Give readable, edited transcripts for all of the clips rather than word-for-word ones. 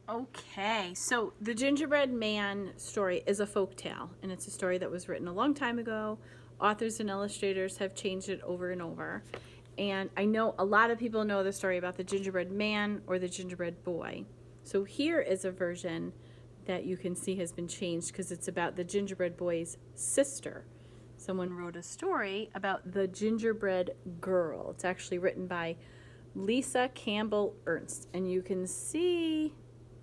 Okay, so the Gingerbread Man story is a folk tale, and it's a story that was written a long time ago. Authors and illustrators have changed it over and over. And I know a lot of people know the story about the Gingerbread Man or the Gingerbread Boy. So here is a version that you can see has been changed because it's about the Gingerbread Boys Sister. Someone wrote a story about the Gingerbread Girl. It's actually written by Lisa Campbell Ernst, and you can see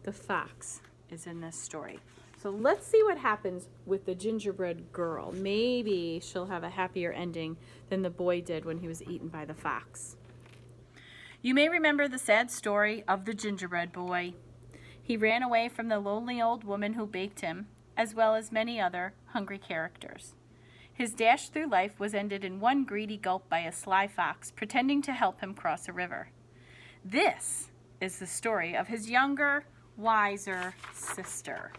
the fox is in this story. So let's see what happens with the Gingerbread Girl. Maybe she'll have a happier ending than the boy did when he was eaten by the fox. You may remember the sad story of the Gingerbread Boy. He ran away from the lonely old woman who baked him, as well as many other hungry characters. His dash through life was ended in one greedy gulp by a sly fox pretending to help him cross a river. This is the story of his younger, wiser sister.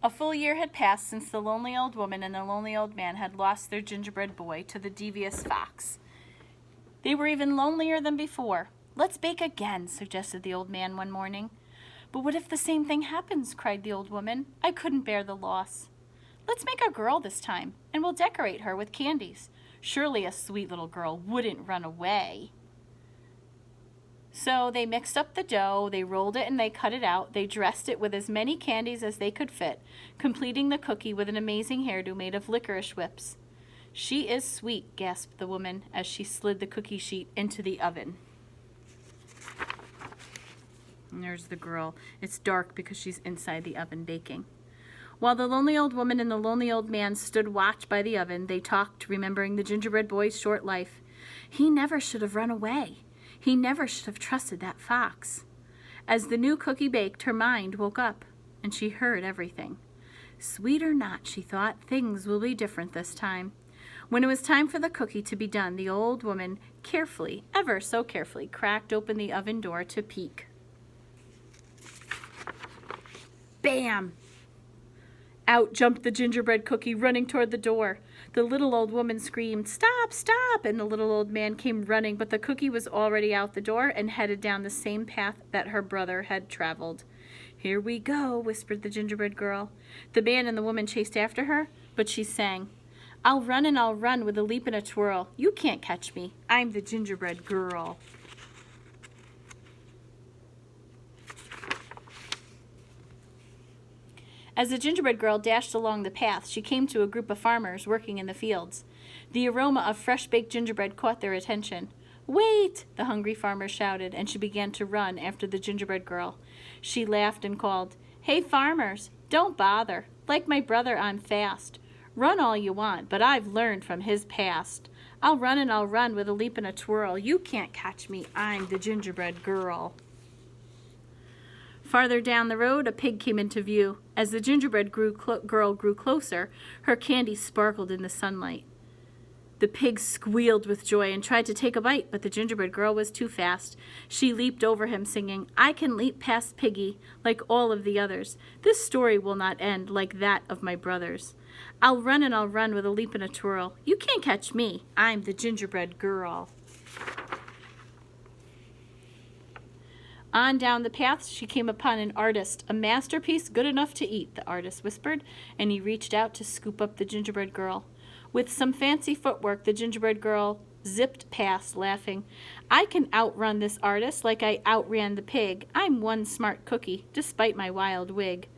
A full year had passed since the lonely old woman and the lonely old man had lost their gingerbread boy to the devious fox. They were even lonelier than before. "Let's bake again," suggested the old man one morning. "But what if the same thing happens?" cried the old woman. "I couldn't bear the loss." "Let's make a girl this time, and we'll decorate her with candies. Surely a sweet little girl wouldn't run away." So they mixed up the dough, they rolled it and they cut it out. They dressed it with as many candies as they could fit, completing the cookie with an amazing hairdo made of licorice whips. "She is sweet," gasped the woman as she slid the cookie sheet into the oven. And there's the girl. It's dark because she's inside the oven baking. While the lonely old woman and the lonely old man stood watch by the oven, they talked, remembering the gingerbread boy's short life. He never should have run away. He never should have trusted that fox. As the new cookie baked, her mind woke up, and she heard everything. Sweet or not, she thought, things will be different this time. When it was time for the cookie to be done, the old woman carefully, ever so carefully, cracked open the oven door to peek. Bam! Out jumped the gingerbread cookie, running toward the door. The little old woman screamed, "Stop, stop!" and the little old man came running, but the cookie was already out the door and headed down the same path that her brother had traveled. "Here we go," whispered the gingerbread girl. The man and the woman chased after her, but she sang, "I'll run and I'll run with a leap and a twirl. You can't catch me. I'm the gingerbread girl." As the gingerbread girl dashed along the path, she came to a group of farmers working in the fields. The aroma of fresh-baked gingerbread caught their attention. "Wait!" the hungry farmer shouted, and she began to run after the gingerbread girl. She laughed and called, "Hey, farmers, don't bother. Like my brother, I'm fast. Run all you want, but I've learned from his past. I'll run and I'll run with a leap and a twirl. You can't catch me. I'm the gingerbread girl." Farther down the road, a pig came into view. As the gingerbread girl grew closer, her candy sparkled in the sunlight. The pig squealed with joy and tried to take a bite, but the gingerbread girl was too fast. She leaped over him, singing, "I can leap past Piggy, like all of the others. This story will not end like that of my brothers. I'll run and I'll run with a leap and a twirl. You can't catch me. I'm the gingerbread girl." On down the path, she came upon an artist. "A masterpiece good enough to eat," the artist whispered, and he reached out to scoop up the gingerbread girl. With some fancy footwork, the gingerbread girl zipped past, laughing. "I can outrun this artist like I outran the pig. I'm one smart cookie, despite my wild wig.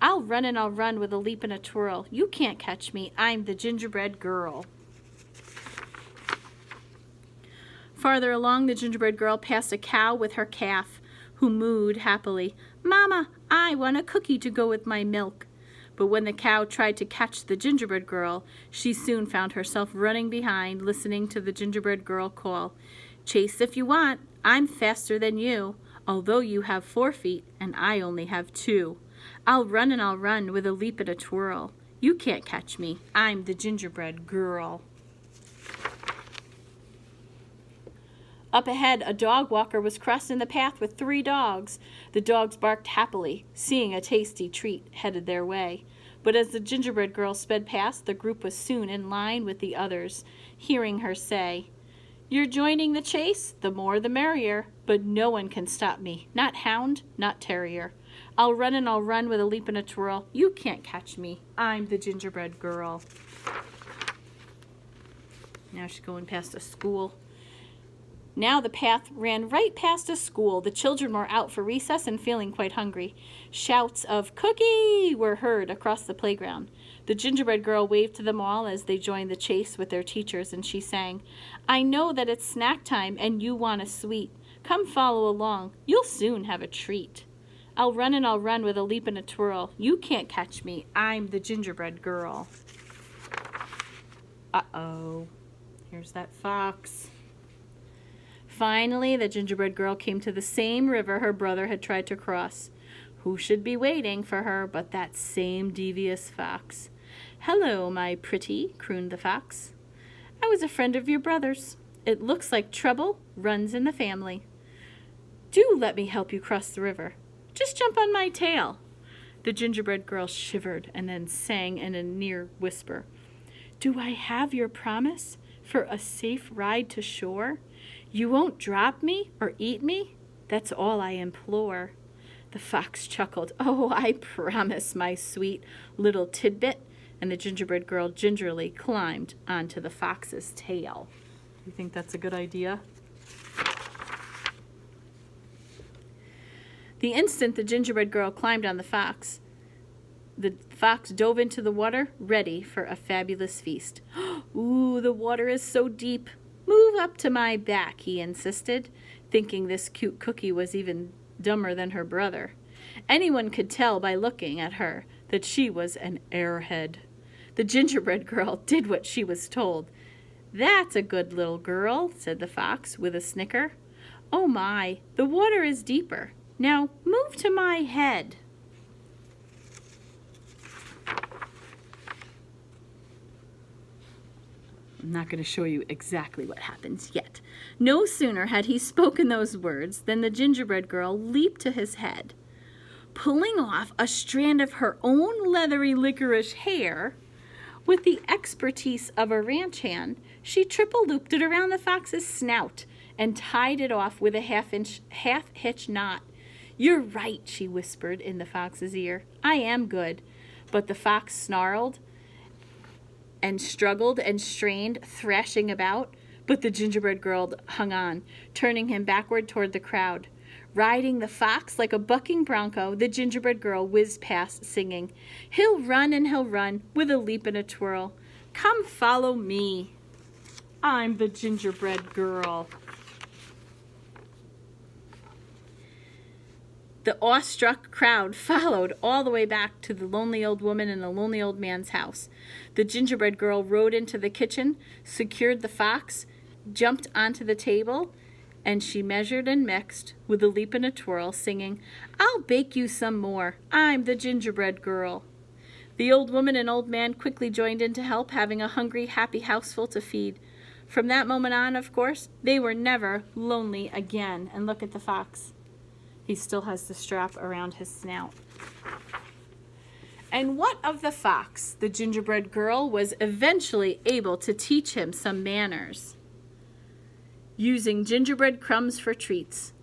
I'll run and I'll run with a leap and a twirl. You can't catch me. I'm the gingerbread girl." Farther along, the gingerbread girl passed a cow with her calf, who mooed happily, "Mama, I want a cookie to go with my milk." But when the cow tried to catch the gingerbread girl, she soon found herself running behind, listening to the gingerbread girl call, "Chase if you want. I'm faster than you, although you have 4 feet and I only have 2. I'll run and I'll run with a leap and a twirl. You can't catch me. I'm the gingerbread girl." Up ahead, a dog walker was crossing the path with 3 dogs. The dogs barked happily, seeing a tasty treat headed their way. But as the gingerbread girl sped past, the group was soon in line with the others, hearing her say, You're joining the chase, the more the merrier, but no one can stop me, not hound, not terrier. I'll run and I'll run with a leap and a twirl. You can't catch me. I'm the gingerbread girl. Now she's going past a school. Now the path ran right past a school. The children were out for recess and feeling quite hungry. Shouts of "Cookie" were heard across the playground. The gingerbread girl waved to them all as they joined the chase with their teachers, and she sang, "I know that it's snack time and you want a sweet. Come follow along. You'll soon have a treat. I'll run and I'll run with a leap and a twirl. You can't catch me. I'm the gingerbread girl." Uh-oh. Here's that fox. Finally, the gingerbread girl came to the same river her brother had tried to cross. Who should be waiting for her but that same devious fox? "Hello, my pretty," crooned the fox. "I was a friend of your brother's. It looks like trouble runs in the family. Do let me help you cross the river. Just jump on my tail." The gingerbread girl shivered and then sang in a near whisper, "Do I have your promise for a safe ride to shore? You won't drop me or eat me? That's all I implore." The fox chuckled, "Oh, I promise, my sweet little tidbit," and the gingerbread girl gingerly climbed onto the fox's tail. You think that's a good idea? The instant the gingerbread girl climbed on the fox dove into the water, ready for a fabulous feast. "Ooh, the water is so deep. Move up to my back," he insisted, thinking this cute cookie was even dumber than her brother. Anyone could tell by looking at her that she was an airhead. The gingerbread girl did what she was told. "That's a good little girl," said the fox with a snicker. "Oh my, the water is deeper. Now move to my head." I'm not going to show you exactly what happens yet. No sooner had he spoken those words than the gingerbread girl leaped to his head. Pulling off a strand of her own leathery licorice hair, with the expertise of a ranch hand, she triple-looped it around the fox's snout and tied it off with a half-hitch knot. "You're right," she whispered in the fox's ear. "I am good." But the fox snarled and struggled and strained, thrashing about, but the gingerbread girl hung on, turning him backward toward the crowd. Riding the fox like a bucking bronco, the gingerbread girl whizzed past, singing, "He'll run and he'll run with a leap and a twirl. Come follow me. I'm the gingerbread girl." The awestruck crowd followed all the way back to the lonely old woman and the lonely old man's house. The gingerbread girl rode into the kitchen, secured the fox, jumped onto the table, and she measured and mixed with a leap and a twirl, singing, "I'll bake you some more. I'm the gingerbread girl." The old woman and old man quickly joined in to help, having a hungry, happy houseful to feed. From that moment on, of course, they were never lonely again. And look at the fox. He still has the strap around his snout. And what of the fox? The gingerbread girl was eventually able to teach him some manners, using gingerbread crumbs for treats.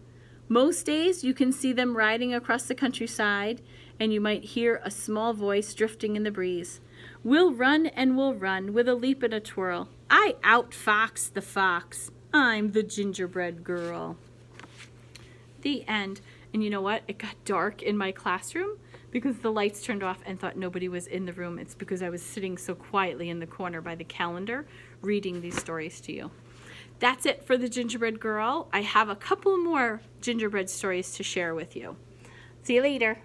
Most days you can see them riding across the countryside, and you might hear a small voice drifting in the breeze. "We'll run and we'll run with a leap and a twirl. I outfox the fox. I'm the gingerbread girl." The end. And you know what? It got dark in my classroom because the lights turned off and thought nobody was in the room. It's because I was sitting so quietly in the corner by the calendar reading these stories to you. That's it for the Gingerbread Girl. I have a couple more gingerbread stories to share with you. See you later.